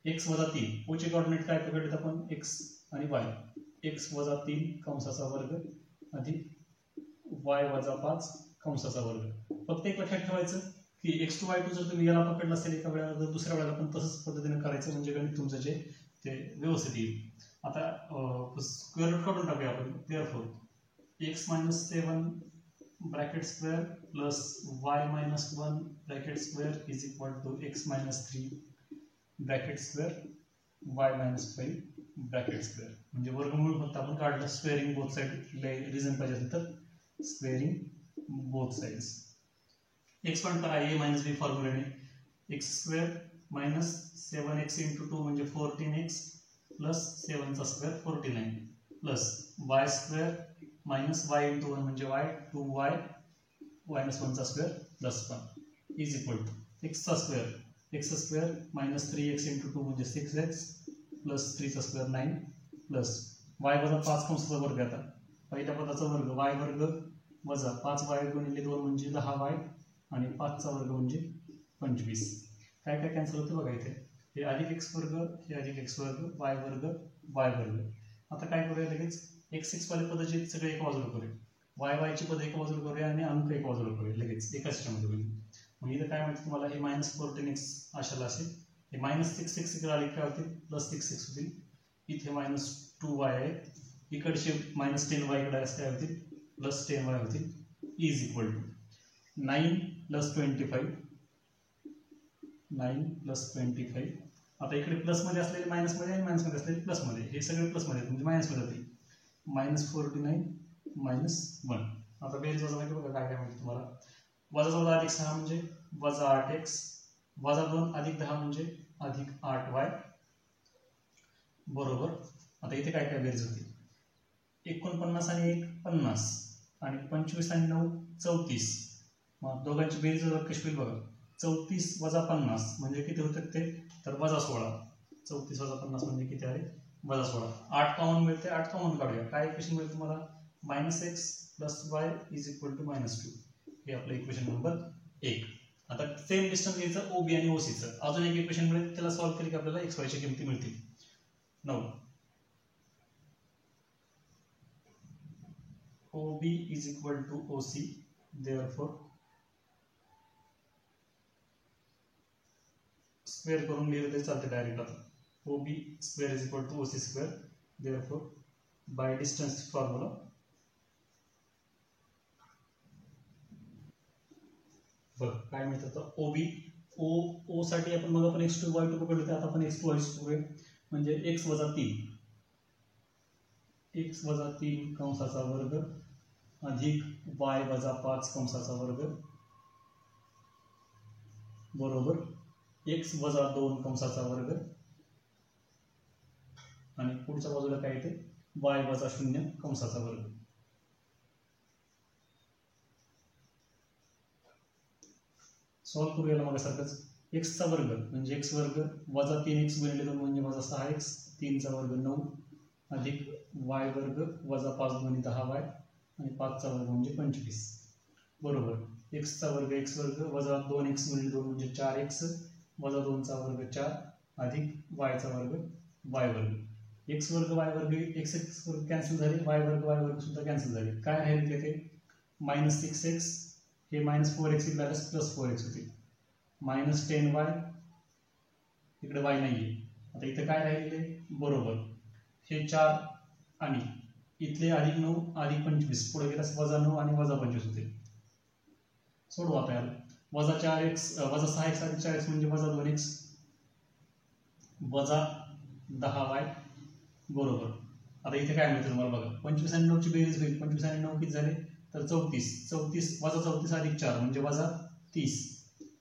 x वजा 3 o चे कॉर्डिनेट काय पकडलेत आपण x आणि y, x वजा 3 कंसाचा वर्ग अधिक y वजा 5 कंसाचा वर्ग। फक्त एक लक्षात ठेवायचं की x2y2 जर तुम्ही याला पकडलं असेल एका वेळेला, तर दुसऱ्या वेळेला पण तसंच पद्धतीने करायचं, म्हणजे गणित तुमचं जे ते व्यवस्थित येईल। आता स्क्वेअर रूट काढून टाकूया आपण। Therefore x - 7 bracket square plus y - 1 bracket square is equal to x - 3 bracket square y - 5 bracket square, म्हणजे वर्गमूळ फक्त आपण काढलं। स्क्वेअरिंग बोथ साइड रिझन पाहिजे असेल तर स्क्वेअरिंग बोथ साइड्स। एक्सपांड करा a - b फॉर्म्युलाने, x स्क्वेअर मायनस 7x × 2 म्हणजे 14x प्लस 7 चा square 49 plus y square minus y × 1 म्हणजे y 2y मायनस 1 चा square plus 1 is equal to x चा स्क्वेअर मायनस 3x × 2 म्हणजे 6x प्लस 3 चा square 9 plus y वजा 5 कंसाचा वर्ग। आता पहिल्या पदाचा वर्ग y वर्ग वजा 5y गुणिले 2 म्हणजे 10y आणि 5 चा वर्ग म्हणजे 25। काय काय कॅन्सल होतं बघा इथे, हे अधिक x वर्ग, हे अधिक x वर्ग, y वर्ग, y वर्ग। आता काय करूया, लगेच x वाले पद जे सगळे एका बाजूला करूया, y ची पद एका बाजूला करूया आणि अंक एका बाजूला करूया, लगेच एकाच ह्याच्यामध्ये होईल। मग इथं काय म्हणते तुम्हाला, हे -14x अशाला असेल, हे -6x इकडे आले काय होतील, +6x होतील, इथे -2y आहे, इकडचे -10y इकडे असं काय होतील, +10y होतील, इज इक्वल टू 9 + 25 9 + 25। आता इकडे प्लस मध्ये असलेले मायनस मध्ये आणि मायनस मध्ये असलेले प्लस मध्ये, हे सगळे प्लस मध्ये म्हणजे मायनस मध्ये जातील, -49 - 1। आता बेरीज वजा माहिती बघा काय काय माहिती तुम्हाला, वजा अधिक 6 म्हणजे वजा 8x वजा 2 अधिक 10 म्हणजे अधिक 8y बरोबर। आता इथे काय काय बेरीज होती, 49 आणि 1 50 आणि 25 आणि 9 34। मग दोघांची बेरीज कशी होईल बघा, 34 वजा 50 म्हणजे किती होतात ते, तर वजा 16। 34 वजा 50 म्हणजे किती आहे, वजा 16। 8 कॉमन मिळते, 8 कॉमन काढूया, काय इक्वेशन मिळेल तुम्हाला, -x + y is equal to -2, हे आपलं इक्वेशन नंबर 1। आता सेम डिस्टन्स घ्यायचं OB आणि OC चं, अजून एक इक्वेशन मिळेल, त्याला सॉल्व्ह केले की आपल्याला x y ची किमती मिळतील। 9 OB is equal to OC, therefore स्क्वेअर करून लिहिलं तरी चालते डायरेक्ट। आता OB square is equal to OC square, therefore by distance formula बघ काय मिळतं, तर OB O साठी आपण मग आपण x2y2 पकडले, तर आता आपण x2y2 पकडूया, म्हणजे x वजा 3 कंसाचा वर्ग अधिक y वजा 5 कंसाचा वर्ग बरोबर x वजा 2 कंसाचा वर्ग आणि पुढच्या बाजूला काय येते, y वजा 0 कंसाचा वर्ग। सॉल्व्ह करूया मग सारखंच, x चा वर्ग म्हणजे x वर्ग वजा 3x गुणिले 2 म्हणजे वजा 6x, 3 चा वर्ग 9 अधिक y वर्ग वजा 5 गुणिले 10y आणि 5 चा वर्ग म्हणजे 25 बरोबर x चा वर्ग x वर्ग वजा 2x गुणिले 2 म्हणजे 4x वजा 2 चा वर्ग 4 अधिक y चा वर्ग y वर्ग। x वर्ग y वर्ग x वर्ग कॅन्सल झाले, y वर्ग सुद्धा कॅन्सल झाले, काय राहिले इथे -6x, हे -4x इकडे आल्यास +4x होतील, -10y इकडे y नाहीये। आता इथे काय राहिले बरोबर हे 4 आणि इथले अधिक 9 अधिक 25 पुढे गेल्यास वजा 9 आणि वजा 25 होतील। सोडवा आता याला, वजा 4x वजा 6x अधिक 4x म्हणजे वजा 2x वजा 10y बरोबर। आता इथे काय मिळतं तुम्हाला बघा, 25 आणि 9 ची बेरीज होईल, 25 आणि 9 किती झाले तर 34 वजा 34 अधिक 4 म्हणजे वजा 30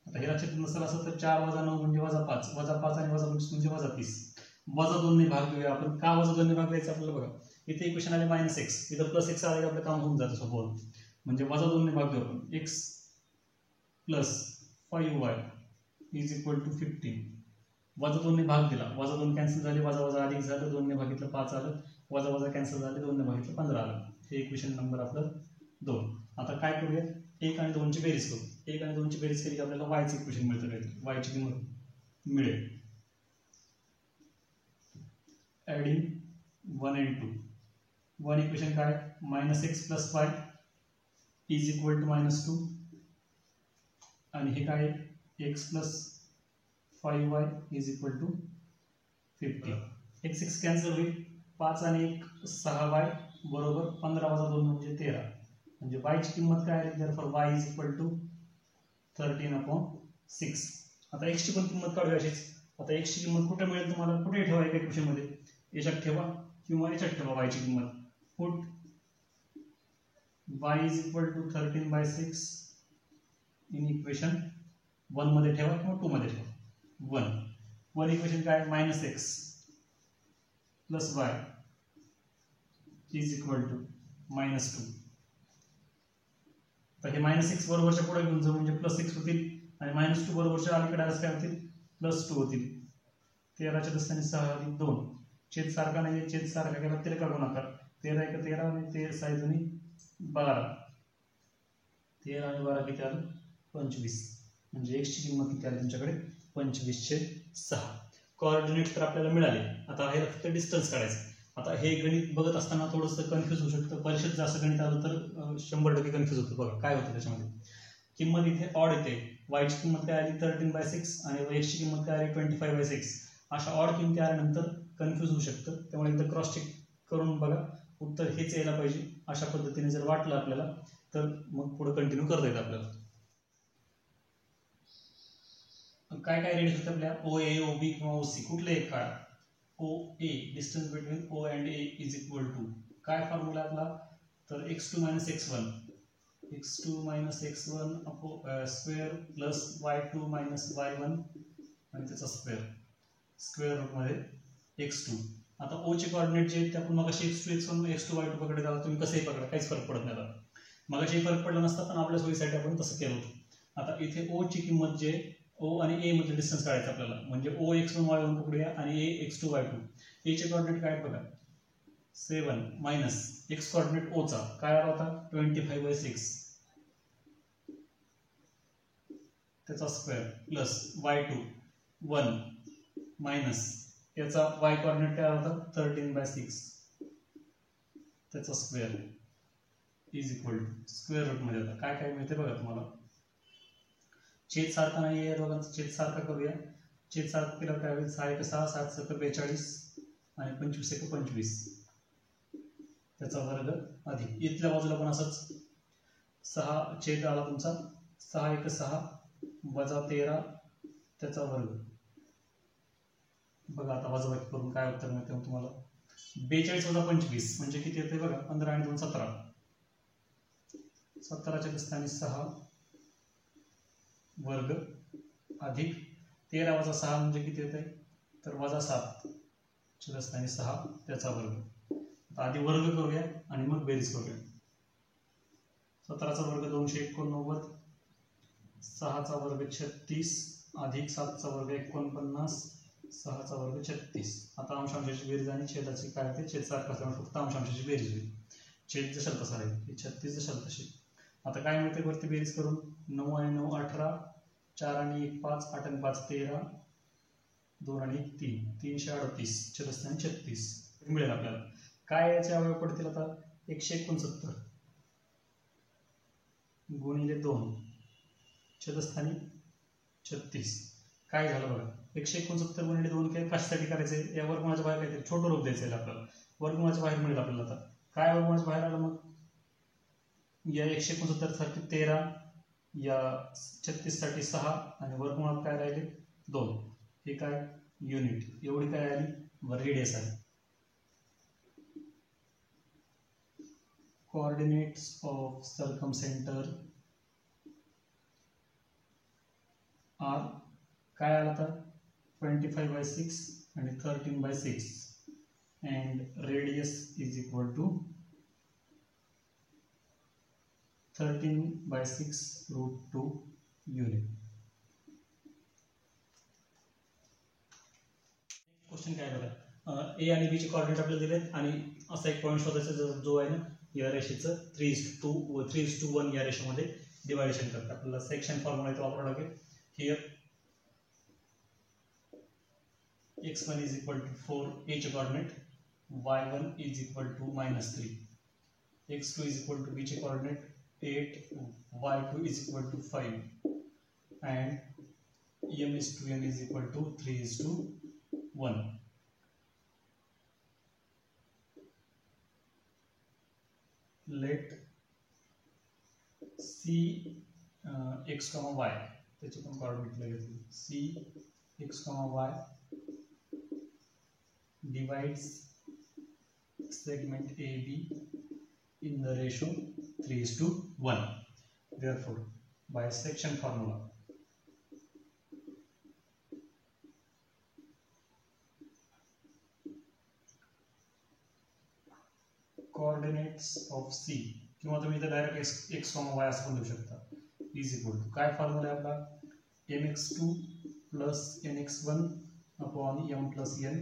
आता हे लक्षात नसेल असं तर 4 वजा 9 म्हणजे वजा 5, वजा 5 आणि वजा 25 म्हणजे वजा 30. वजा 2 ने भाग देऊया आपण. का वजा 2 ने भाग द्यायचा आपल्याला बघा, इथे इक्वेशन आले -x, इथं +x आले आपलं काम होऊन जातं सोपं. म्हणजे वजा 2 ने भाग देऊ आपण. x + 5y = 15. वजा 2 ने भाग दिला, वजा 2 कॅन्सल झाले, वजा वजा अधिक झालं, 2 ने भागितलं 5 आलं, वजा वजा कॅन्सल झाले, 2 ने भागितलं 15 आलं. हे इक्वेशन नंबर आपलं 2. आता काय करूया, 1 आणि 2 ची बेरीज करू. 1 आणि 2 ची बेरीज केली की आपल्याला y चे इक्वेशन मिळतं. काहीतरी y ची किंमत मिळेल ॲडिंग 1 and 2. 1 इक्वेशन काय, -x + y = -2 आणि हे काय, x + 5y = 15. x कॅन्सल होईल, 5 आणि 1 6y बरोबर 15 वजा 2 म्हणजे 13. म्हणजे y ची किंमत काय आली, therefore y = 13/6. आता x ची पण किंमत काढूया अशीच. आता x ची किंमत कुठे मिळेल तुम्हाला, कुठे ठेवा एका इक्वेशन मध्ये, याच्यात ठेवा किंवा याच्यात ठेवा y ची किंमत. पुट y = 13/6 इन इक्वेशन 1 मध्ये ठेवा किंवा 2 मध्ये ठेवा. 1 इक्वेशन काय, -x + y = -2. तर हे -x बरोबरच्या पुढे घेऊन जाऊ म्हणजे +6 होतील आणि -2 बरोबरच्या अलीकडे आल्यास काय होतील, +2 होतील. 13च्या दस्तानी 6 + 2. छेद सारखा नाही, छेद सारखा केला तिरका गुणाकार. 13 × 13 आणि 13 × 12. 13 आणि 12 किती आलं, 25. म्हणजे x ची किंमत किती आली तुमच्याकडे, 25/6. कोऑर्डिनेट तर आपल्याला मिळाले. आता हे फक्त डिस्टन्स काढायचं. आता हे गणित बघत असताना थोडंसं कन्फ्यूज होऊ शकतं. परीक्षेत जास्त गणित आलं तर 100% कन्फ्यूज होतं. बघा काय होतं त्याच्यामध्ये, किंमत इथे ऑड येते. y ची किंमत काय आली 13/6 आणि x ची किंमत काय आली 25/6. अशा ऑड किमती आल्यानंतर कन्फ्यूज होऊ शकतं. त्यामुळे एकदा क्रॉस चेक करून बघा, उत्तर हेच यायला पाहिजे. अशा पद्धतीने जर वाटलं आपल्याला तर मग पुढे कंटिन्यू करता येतं आपल्याला. काय काय रेडियस होतं आपल्या, OA, OB किंवा OC, कुठले एक काढा. OA, distance between O and A = काय फॉर्म्युला आपला, तर x2 - x1 square plus y2 - y1 आणि त्याचा स्क्वेअर रूट मध्ये x2. आता O चे कोऑर्डिनेट जे आहेत ते आपण मगाशी x2 x1 x2 y2 पकडले जातात. तुम्ही कसंही पकडा, काहीच फरक पडत नाही. मगाशी फरक पडला नसता पण आपल्या सोयीसाठी आपण तसं केलं होतं. आता इथे O ची किंमत जे O आणि A मध्ये डिस्टन्स काढायचं आपल्याला, म्हणजे O x1 y1 पकडूया आणि A x2 y2. A चे कोऑर्डिनेट काय बघा, 7 मायनस x कोऑर्डिनेट O चा काय आला होता 25/6 त्याचा स्क्वेअर प्लस y2 1 मायनस याचा y कोऑर्डिनेट काय आला होता 13/6 त्याचा स्क्वेअर = स्क्वेअर रूट मध्ये. आता काय काय मिळते बघा तुम्हाला, छेद सारखा नाही आहे, दोघांचा छेद सारखा करूया. छेद सारखा केला काय होईल, 6 × 6 7 × 42 आणि 25 × 25 त्याचा वर्ग अधिक. इथल्या बाजूला पण असंच 6 छेद आला तुमचा 6 × 6 वजा 13 त्याचा वर्ग. बघा आता वजाबाकी करून काय उत्तर मिळते तुम्हाला, 42 + 25 म्हणजे किती येते बघा, 15 आणि 2 17. 17च्या दस्तानी 6 वर्ग अधिक 13 - 6 म्हणजे किती येते, तर -7 च्या दस्तानी 6 त्याचा वर्ग. आधी वर्ग करूया आणि मग बेरीज करूया. 17चा वर्ग 289, 6चा वर्ग 36 अधिक 7चा वर्ग 49, 6चा वर्ग 36. आता अंशांशाची बेरीज आणि छेदाची काय होते, छेद सारखा असल्यामुळे फक्त अंशांशाची बेरीज होईल. छेद जशाल तसा राहील, 36 जशाल तशी. आता काय मिळते वरती बेरीज करून, 9 आणि 9 18, 4 आणि 1 5, 8 आणि 5 13, 2 आणि 1 3, 338 छेदस्थानी 36 मिळेल आपल्याला. काय याचे अवयव पडतील आता, 169 गुणिले 2 छेदस्थानी 36. काय झालं बघा, 169 गुणिले 2 काय कशासाठी करायचे, या वर्गमुळाच्या बाहेर काहीतरी छोटं रूप द्यायचं आपल्याला. वर्गमुळाच्या बाहेर मिळेल आपल्याला. आता काय वर्गमुळाच्या बाहेर आलं मग, या 169 साठी 13, या 36 साठी 6 आणि वर्गमुळात काय राहिले 2. हे काय युनिट, एवढी काय आली रेडियस आहे. कोऑर्डिनेट्स ऑफ सर्कमसेंटर आर काय आला तर 25/6 आणि 13/6 and radius is equal to 13/6√2 unit. Question काय बघा, ए आणि बी चे कोऑर्डिनेट आपल्याला दिलेत आणि असा एक पॉईंट शोधायचा जो आहे ना या रेषेचं 3:2 व 3:1 या रेषेमध्ये डिवायडेशन करतात. आपल्याला सेक्शन फॉर्म्युला इथे वापरावा लागेल. Here x1 is equal to 4 a चे coordinate, y1 is equal to -3, x2 is equal to b चे coordinate 8, y2 is equal to 5 and m/n is equal to 3:1. Let C x comma y त्याचे पण coordinate घेतले. C x comma y divides segment AB in the ratio 3:1. Therefore, by section formula, coordinates of C किंवा तुम्ही इथे direct x comma y असं पण देऊ शकता इज इक्वल टू काय फॉर्म्युला आहे आपला mx2 plus nx1 upon m plus n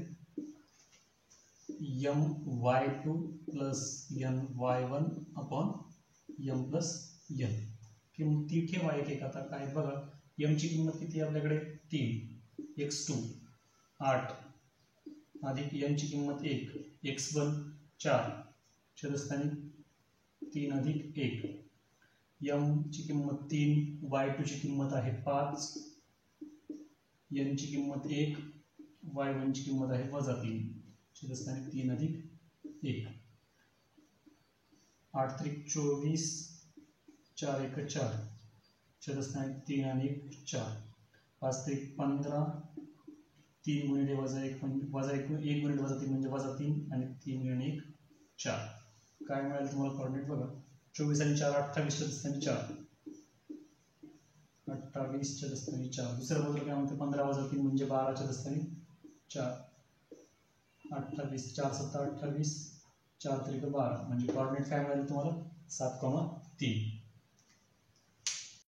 my2 plus ny1 upon m plus n. किंमती ठेवा एक एक. आता काय बघा m ची किंमत किती आहे आपल्याकडे 3, x2 8 अधिक n ची किंमत 1, x1 4 छेदस्थानी 3 अधिक 1, m ची किंमत 3, y2 ची किंमत आहे 5, n ची किंमत 1, y1 ची किंमत आहे -3 छेदस्थानी 3 अधिक 1, 8 त्रिक 24, 4 एक 4 छेदस्थानी 3 आणि 4, 5 त्रिक 15, 3 गुणिले -1 1 गुणिले -3 म्हणजे -3 आणि 3 गुणिले 1 4. काय मिळेल तुम्हाला कोऑर्डिनेट बघा 24 आणि 4 28 छेदस्थानी 4, 28 छेदस्थानी 4. दुसऱ्या बाजूला काय म्हणते 15 - 3 म्हणजे 12 छेदस्थानी 4, 28 4 7 28 4 त्रिक 12 म्हणजे कोऑर्डिनेट काय मिळेल तुम्हाला 7,3.